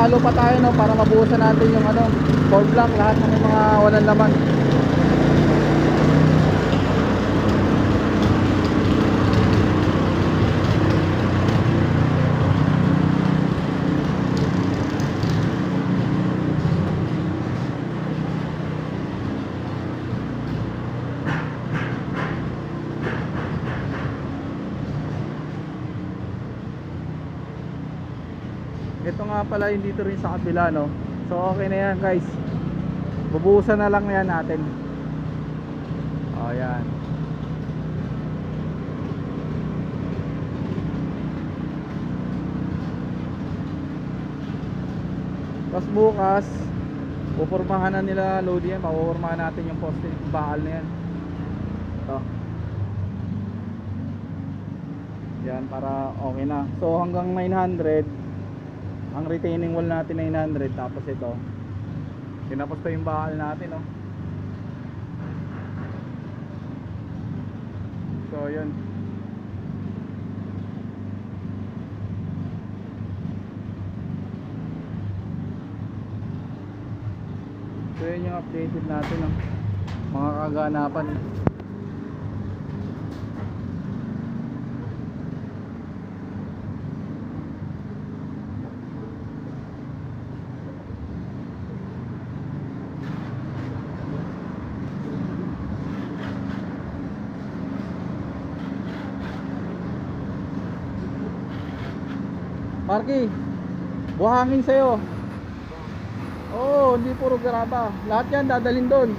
Halo-halo pa tayo, no, para mabuhusan natin yung ano, 4 block, lahat ng mga walang laman. Ito nga pala yung dito rin sa kabila, no. So okay na yan, guys. Bubuhusan na lang yan natin. O yan. Tapos bukas pupurmahan na nila Lodi yan. Papupurmahan natin yung poste, yung bakal na yan. Ito. Yan, para okay na. So hanggang 900 ang retaining wall natin, 900. Tapos ito, tinapos pa yung bakal natin, no? So yun. So yun yung updated natin, no? Mga kaganapan. Marky, buhangin sa'yo. Oo, hindi puro graba. Lahat yan dadalhin doon.